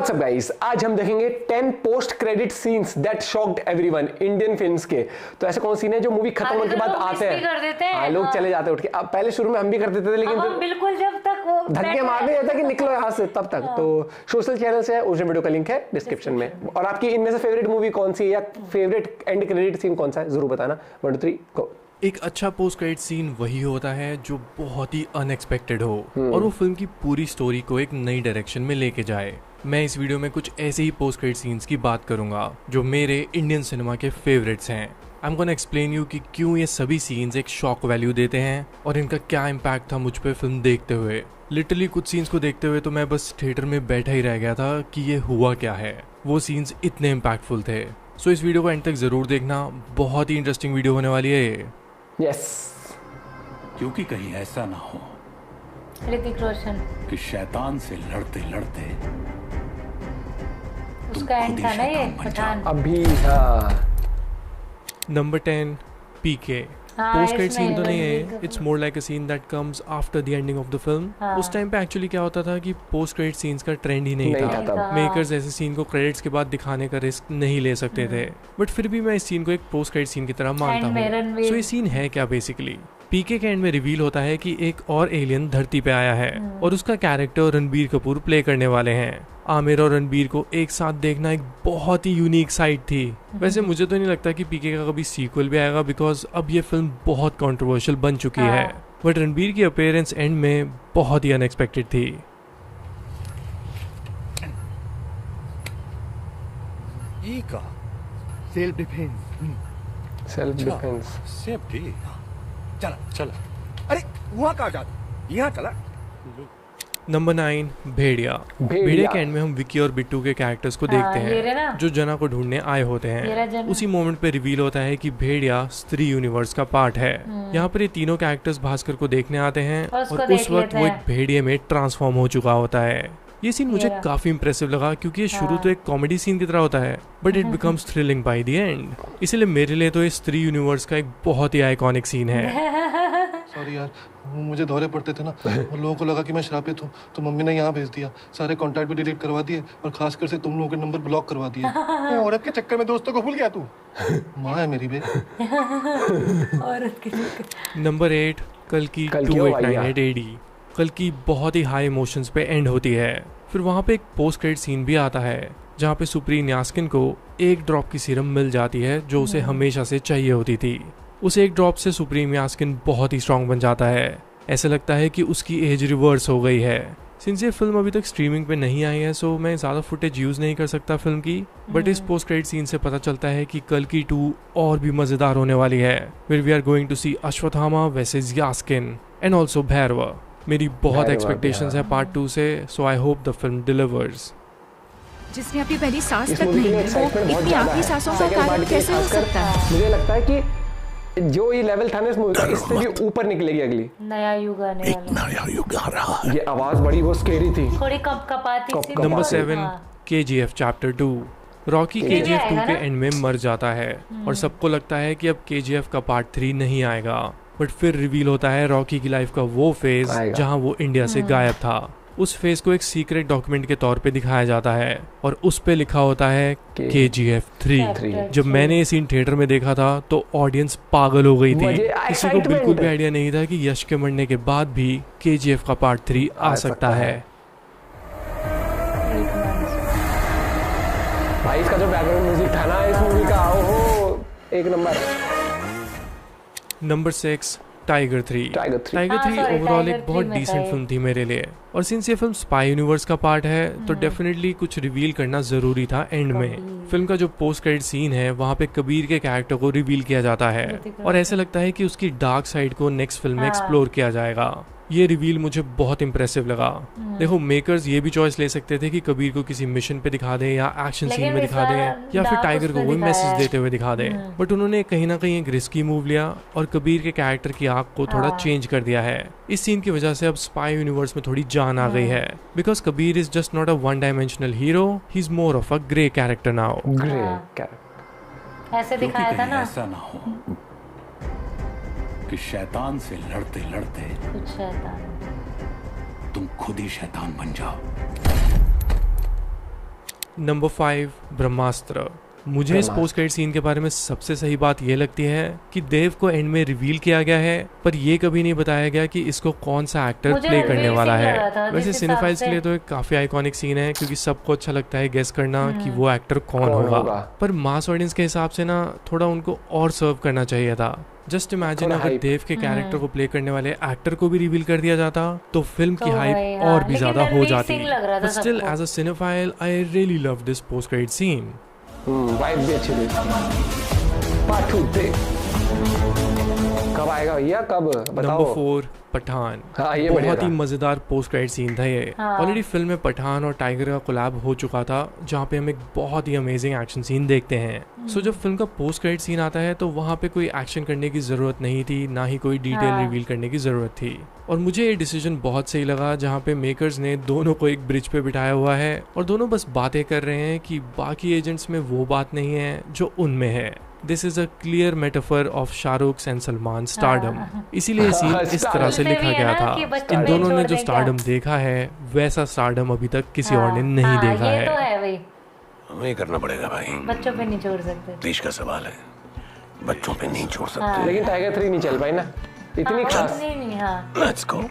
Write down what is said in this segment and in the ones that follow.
WhatsApp guys, आज हम देखेंगे 10 post credit scenes that shocked everyone Indian films के। तो ऐसे कौन सीन है जो मूवी खत्म होने के बाद आते हैं, हाँ लोग चले जाते हैं उठ के। अब पहले शुरू में हम भी करते थे, लेकिन हम बिल्कुल जब तक वो धक्के मारने जाता कि निकलो यहाँ से तब तक। तो सोशल चैनल से उस वीडियो का लिंक है डिस्क्रिप्शन में। और आपकी इनमें से फेवरेट मूवी कौन सी है या फेवरेट एंड क्रेडिट सीन कौन सा है, जरूर बताना। 1 2 3 गो। एक अच्छा पोस्ट क्रेडिट सीन वही होता है जो बहुत ही अनएक्सपेक्टेड हो और वो फिल्म की पूरी स्टोरी को एक नई डायरेक्शन में लेके जाए। मैं इस वीडियो में कुछ ऐसे ही पोस्ट क्रेडिट सीन्स की बात करूंगा जो मेरे इंडियन सिनेमा के फेवरेट्स हैं। I am gonna explain you कि क्यों ये सभी सीन्स एक शॉक वैल्यू देते हैं और इनका क्या इम्पैक्ट था मुझ पे फिल्म देखते हुए। लिटरली कुछ सीन्स को देखते हुए तो मैं बस थिएटर में बैठा ही रह गया था कि ये हुआ क्या है। वो सीन्स इतने इम्पैक्टफुल थे। सो इस वीडियो को एंड तक जरूर देखना, बहुत ही इंटरेस्टिंग वीडियो होने वाली है ये। यस, क्योंकि कहीं ऐसा ना हो ऋतिक रोशन कि शैतान से लड़ते लड़ते उसका एंड था ना ये पठान। अभी हाँ। नंबर 10 पीके। पोस्ट क्रेडिट सीन तो नहीं है, it's more like a seen that comes after the ending of the film. उस टाइम पे एक्चुअली क्या होता था कि पोस्ट क्रेडिट सीन्स का ट्रेंड ही नहीं था। मेकर्स ऐसे सीन को क्रेडिट्स के बाद दिखाने का रिस्क नहीं ले सकते थे, बट फिर भी मैं इस सीन को एक पोस्ट क्रेडिट सीन की तरह मानता हूँ। सो ये सीन है क्या बेसिकली, पीके के एंड में रिवील होता है कि एक और एलियन धरती पे आया है और उसका कैरेक्टर रणबीर कपूर प्ले करने वाले हैं। आमिर और रणबीर को एक साथ देखना एक बहुत ही यूनिक साइट थी। वैसे मुझे तो नहीं लगता कि पीके का कभी सीक्वल भी आएगा, बिकॉज अब ये फिल्म बहुत कंट्रोवर्शियल बन चुकी है। बट रणबीर की अपीयरेंस एंड में बहुत ही अनएक्सपेक्टेड थी। Self defence safety. चला चला। अरे वहाँ कहाँ जाता, यहाँ चला। नंबर 9 भेड़िया। भेड़िया के एंड में हम विकी और बिट्टू के कैरेक्टर्स को देखते हैं जो जना को ढूंढने आए होते हैं। उसी मोमेंट पे रिवील होता है कि भेड़िया स्त्री यूनिवर्स का पार्ट है। यहाँ पर ये तीनों कैरेक्टर्स भास्कर को देखने आते हैं और उस वक्त वो एक भेड़िए में ट्रांसफॉर्म हो चुका होता है। ये सीन मुझे काफी इंप्रेसिव लगा क्योंकि ये शुरू तो एक कॉमेडी सीन की तरह होता है, but it becomes thrilling by the end. इसलिए मेरे लिए तो ये स्त्री यूनिवर्स का एक बहुत ही आइकॉनिक सीन है। सॉरी यार, मुझे दौरे पड़ते थे ना और लोगों को लगा कि मैं श्रापित हूँ, तो मम्मी ने यहाँ भेज दिया। सारे कॉन्टैक्ट भी डिलीट करवा दिए और खासकर से तुम लोगों के नंबर ब्लॉक करवा दिए। औरत के चक्कर में दोस्तों को भूल गया तू। माँ है मेरी बे। नंबर 8 कल्कि 2898 AD। कल्कि बहुत ही हाई इमोशंस पे एंड होती है। फिर वहाँ पे एक पोस्ट क्रेडिट सीन भी आता है जहाँ पे सुप्रीम यास्किन को एक ड्रॉप की सीरम मिल जाती है जो उसे हमेशा से चाहिए होती थी। उस एक ड्रॉप से सुप्रीम यास्किन बहुत ही स्ट्रांग बन जाता है। ऐसा लगता है कि उसकी एज रिवर्स हो गई है। सिंस ये फिल्म अभी तक स्ट्रीमिंग पे नहीं आई है, सो मैं ज़्यादा फुटेज यूज़ नहीं कर सकता फिल्म की, बट इस पोस्ट क्रेडिट सीन से पता चलता है कि कल्कि 2 और भी मज़ेदार होने वाली है। फिर we are going to see Ashwatthama versus Yaskin and also Bhairava. मेरी बहुत एक्सपेक्टेशंस है पार्ट 2 से, so I hope the film delivers. जिसने अपनी पहली सांस तक नहीं ली, वो इतनी आखिरी सांसों का कार्य कैसे हो सकता है? मुझे लगता है कि जो ये लेवल था ना इस मूवी का, इससे भी ऊपर निकलेगी अगली। नया युग आने वाला। नया युग आ रहा है। ये आवाज बड़ी वो स्केरी थी, थोड़ी कपकपाती सी। Number 7 KGF chapter 2। Rocky KGF 2 के एंड में मर जाता है और सबको लगता है कि अब KGF का पार्ट 3 नहीं आएगा, बट फिर रिवील होता है रॉकी की लाइफ का वो फेज जहां वो इंडिया से गायब था। उस फेज को एक सीक्रेट डॉक्यूमेंट के तौर पे दिखाया जाता है और उस पे लिखा होता है KGF 3। जब मैंने ये सीन थिएटर में देखा था तो ऑडियंस पागल हो गई थी। किसी को बिल्कुल भी आइडिया नहीं था कि यश के मरने के बाद भी KGF का पार्ट 3 आ सकता है। भाई इसका जो बैकग्राउंड म्यूजिक था ना इस मूवी का, ओहो एक नंबर 6 टाइगर 3 ओवरऑल एक बहुत डिसेंट फिल्म थी मेरे लिए। और सिंस ये फिल्म स्पाई यूनिवर्स का पार्ट है तो डेफिनेटली कुछ रिवील करना जरूरी था एंड में। फिल्म का जो पोस्ट क्रेडिट सीन है वहाँ पे कबीर के कैरेक्टर को रिवील किया जाता है और ऐसा लगता है कि उसकी डार्क साइड को नेक्स्ट फिल्म में एक्सप्लोर किया जाएगा। ये रिवील मुझे बहुत इंप्रेसिव लगा। देखो मेकर्स ये भी चॉइस ले सकते थे कि कबीर को किसी मिशन पे दिखा दें या एक्शन सीन में दिखा दें या फिर टाइगर को वही मैसेज देते हुए दिखा दें, बट उन्होंने कहीं ना कहीं एक रिस्की मूव लिया और कबीर के कैरेक्टर की आंख को थोड़ा चेंज कर दिया है। इस सीन की वजह से अब स्पाई यूनिवर्स में थोड़ी जान आ गई है, because Kabir is just not a one dimensional hero, he is more of a grey character now. ऐसे दिखाया था ना, ऐसा ना हो कि शैतान से लड़ते लड़ते कुछ शैतान तुम खुद ही शैतान बन जाओ। नंबर 5 ब्रह्मास्त्र। मुझे इस पोस्ट क्रेडिट सीन के बारे में सबसे सही बात ये लगती है कि देव को एंड में रिवील किया गया है, पर ये कभी नहीं बताया गया कि इसको कौन सा एक्टर प्ले करने वाला है। वैसे सिनेफाइल्स के लिए तो एक काफी आइकॉनिक सीन है, क्योंकि सबको अच्छा लगता है गेस करना कि वो एक्टर कौन होगा, पर मास ऑडियंस के हिसाब से ना थोड़ा उनको और सर्व करना चाहिए था। जस्ट इमेजिन अगर देव के कैरेक्टर को प्ले करने वाले एक्टर को भी रिवील कर दिया जाता तो फिल्म की हाइप और भी ज्यादा हो जाती। But still as a cinephile I really love this post credit scene. Vibe भी अच्छी थी। पार्ट 2 कब आएगा भैया, कब बताओ? नंबर 4 पठान। हाँ, ये बहुत ही मजेदार पोस्ट क्रेडिट सीन था ये। ऑलरेडी फिल्म में पठान और टाइगर का कोलैब हो चुका था, जहाँ पे हम एक बहुत ही अमेजिंग एक्शन सीन देखते हैं। सो जब फिल्म का पोस्ट क्रेडिट सीन आता है तो वहाँ पे कोई एक्शन करने की जरूरत नहीं थी, ना ही कोई डिटेल रिवील करने की जरूरत थी। और मुझे ये डिसीजन बहुत सही लगा, जहाँ पे मेकर्स ने दोनों को एक ब्रिज पे बिठाया हुआ है और दोनों बस बातें कर रहे हैं कि बाकी एजेंट्स में वो बात नहीं है जो उनमें है। This is a clear metaphor of Shahrukh and Salman stardom. इसीलिए सीन इस तरह से लिखा गया था। इन दोनों ने जो स्टारडम देखा है वैसा स्टारडम अभी तक किसी और ने नहीं देखा ये है। तो है भाई, हमें करना पड़ेगा भाई, बच्चों पे नहीं छोड़ सकते। देश का सवाल है, बच्चों पे नहीं छोड़ सकते। लेकिन टाइगर 3 नहीं चल पाई ना इतनी खास। Let's go.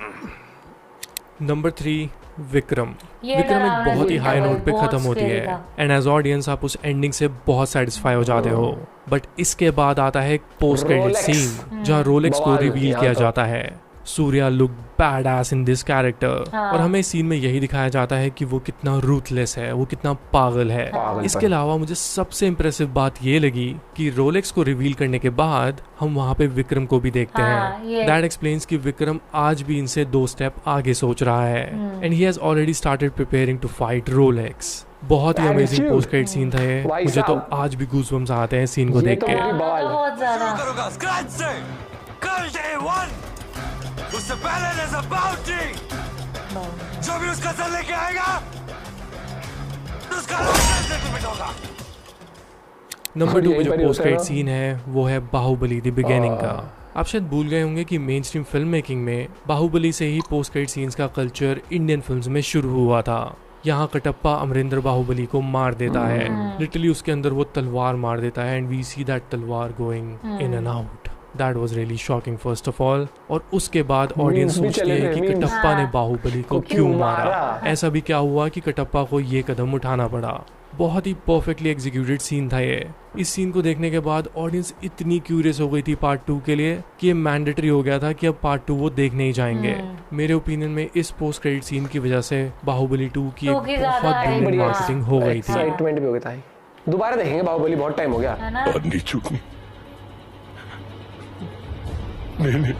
Number 3 Vikram. Vikram एक बहुत ही हाई नोट पे खत्म होती है एंड एज ऑडियंस आप उस एंडिंग से बहुत सेटिस्फाई हो जाते हो। बट इसके बाद आता है एक पोस्ट क्रेडिट सीन जहाँ रोलेक्स को रिवील किया जाता है। Surya look bad S in this character और हमें इस सीन में यही दिखाया जाता है कि वो कितना रूथलेस है, वो कितना पागल है। इसके अलावा मुझे सबसे इम्प्रेसिव बात ये लगी कि रोलेक्स को रिवील करने के बाद हम वहाँ पे विक्रम को भी देखते हैं। दैट एक्सप्लेन्स कि विक्रम आज भी इनसे 2 स्टेप आगे सोच रहा है and he has already started preparing to fight Rolex. बहुत ही अमेजिंग पोस्ट क्रेडिट सीन था ये। मुझे तो आज भी गूज़बम्स आते हैं सीन को देख के। बहुत ज्यादा। उससे पहले there's a bounty। जो भी उसका सर लेके आएगा उसका लाइसेंस से मिटेगा। नंबर 2 पे जो पोस्ट क्रेडिट सीन है वो है बाहुबली द बिगिनिंग का। आप शायद भूल गए होंगे कि मेन स्ट्रीम फिल्म मेकिंग में बाहुबली से ही पोस्ट क्रेडिट सीन्स का कल्चर इंडियन फिल्म्स में शुरू हुआ था। यहाँ कटप्पा अमरिंदर बाहुबली को मार देता है, लिटरली उसके अंदर वो तलवार मार देता है एंड वी सी दैट तलवार going in and out. That was really shocking first of all। और उसके बाद ऑडियंस सोचती है कि कटप्पा ने बाहुबली को क्यों मारा, ऐसा भी क्या हुआ कि कटप्पा को ये कदम उठाना पड़ा। बहुत ही परफेक्टली एग्जीक्यूटेड सीन था ये। इस सीन को देखने के बाद ऑडियंस इतनी क्यूरियस हो गई थी पार्ट 2 के लिए कि ये मैंडेटरी हो गया था कि अब पार्ट 2 वो देखने ही जाएंगे। मेरे ओपिनियन में इस पोस्ट क्रेडिट सीन की वजह से बाहुबली 2 की बहुत बड़ी मार्केटिंग हो गई थी। एक्साइटमेंट भी हो गया था। दोबारा देखेंगे बाहुबली, बहुत टाइम हो गया। और नहीं चूकूं। नहीं।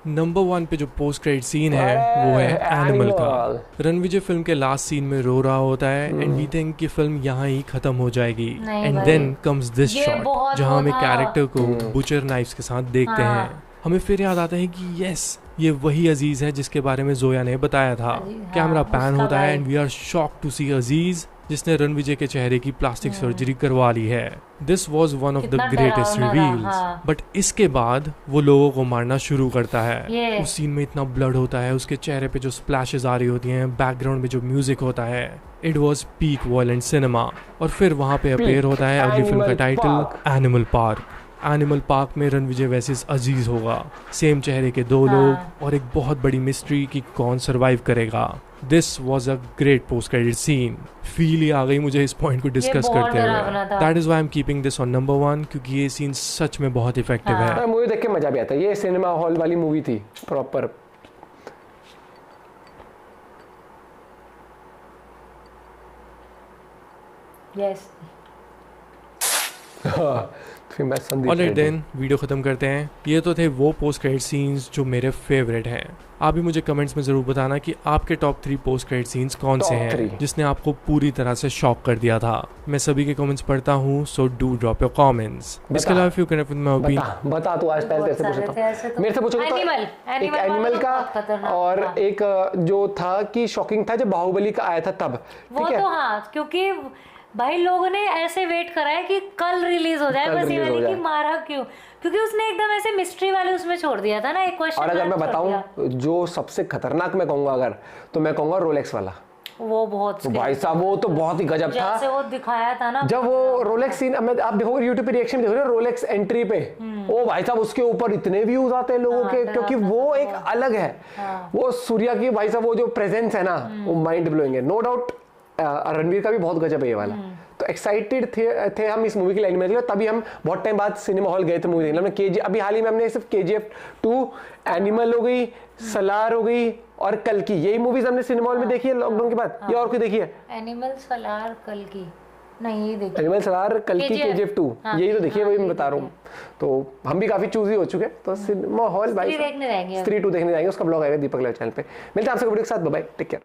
नंबर 1 पे जो पोस्ट क्रेडिट सीन है वो है एनिमल का। रणविजय फिल्म के लास्ट सीन में रो रहा होता है एंड वी थिंक कि फिल्म यहाँ ही खत्म हो जाएगी and then comes this shot जहाँ हम एक कैरेक्टर को बुचर नाइफ्स के साथ देखते हैं। हमें फिर याद आता है कि यस ये वही अजीज है जिसके बारे में जोया ने बताया था। कैमरा पैन होता है and we are shocked to see Aziz जिसने रणविजय के चेहरे की प्लास्टिक सर्जरी करवा ली है। This was one of the greatest reveals. But इसके बाद वो लोगों को मारना शुरू करता है। उस सीन में इतना ब्लड होता है, उसके चेहरे पे जो स्प्लैशेस आ रही होती हैं, बैकग्राउंड में जो म्यूजिक होता है, it was peak violent cinema. और फिर वहाँ पे अपेयर होता है अगली फिल्म का title animal park. Animal park में रणविजय वर्सेस अजीज होगा, सेम चेहरे के 2 लोग और एक बहुत बड़ी मिस्ट्री कि कौन सरवाइव करेगा। This was a great post credit scene. Feel ही आ गई मुझे इस पॉइंट को डिस्कस करते हुए। That is why I am keeping this on number 1 क्योंकि ये सीन सच में बहुत इफेक्टिव है। मूवी देख के मजा भी आता है। ये सिनेमा हॉल वाली मूवी थी proper. Yes. Alright then video खत्म करते हैं। ये तो थे वो पोस्ट क्रेडिट सीन्स जो मेरे फेवरेट हैं। आप भी मुझे कमेंट्स में जरूर बताना कि आपके टॉप 3 पोस्ट क्रेडिट सीन्स कौन से हैं जिसने आपको पूरी तरह से शॉक कर दिया था। मैं सभी के कमेंट्स पढ़ता हूँ, so do drop your comments. इसके अलावा few connect with my opinion. बता तू आज पहले तेरे से पूछता। मेरे से पूछो तो एक एनिमल का और एक जो था कि शॉकिंग था जब बाहुबली का आया था तब। वो तो हाँ, क्योंकि भाई लोगों ने ऐसे वेट करा है कि कल रिलीज हो जाए, कल बस ये release हो वाली कि जाए। मारा क्यों, क्योंकि उसने एकदम ऐसे मिस्ट्री वाले उसमें छोड़ दिया था ना, एक क्वेश्चन और अगर मैं बताऊं जो सबसे खतरनाक मैं कहूंगा अगर, तो मैं कहूंगा रोलेक्स वाला। वो बहुत तो भाई साहब वो तो बहुत ही गजब था, जैसे वो दिखाया था ना, जब वो रोलेक्स सीन, आप देखोगे यूट्यूब पे रिएक्शन देखोगे रोलेक्स एंट्री पे, ओ भाई साहब उसके ऊपर इतने व्यूज आते हैं लोगों के, क्योंकि वो एक अलग है। वो सूर्या की भाई साहब वो जो प्रेजेंस है ना, वो माइंड ब्लोइंग है, नो डाउट। रणवीर का भी बहुत गजब है ये वाला। तो एक्साइटेड थे हम इस मूवी की लाइन में निकले, तभी हम बहुत टाइम बाद सिनेमा हॉल गए थे मूवी देखने। हमने केजी अभी हाल ही में हमने सिर्फ KGF 2, एनिमल हो गई, सलार हो गई और कल की, यही मूवीज हमने सिनेमा हॉल में देखी है लॉकडाउन के बाद। ये और कोई देखी है? एनिमल सलार कल की नहीं, ये देखी एनिमल सलार कल की, KGF 2 यही तो देखिए, वही मैं बता रहा हूँ। तो हम भी काफी चूजी हो चुके हैं, तो सिनेमा हॉल भाई देखने जाएंगे, स्त्री 2 देखने जाएंगे, उसका ब्लॉग आएगा दीपक लाइव चैनल पे। मिलते हैं आपसे वीडियो के साथ, बाय बाय, टेक केयर।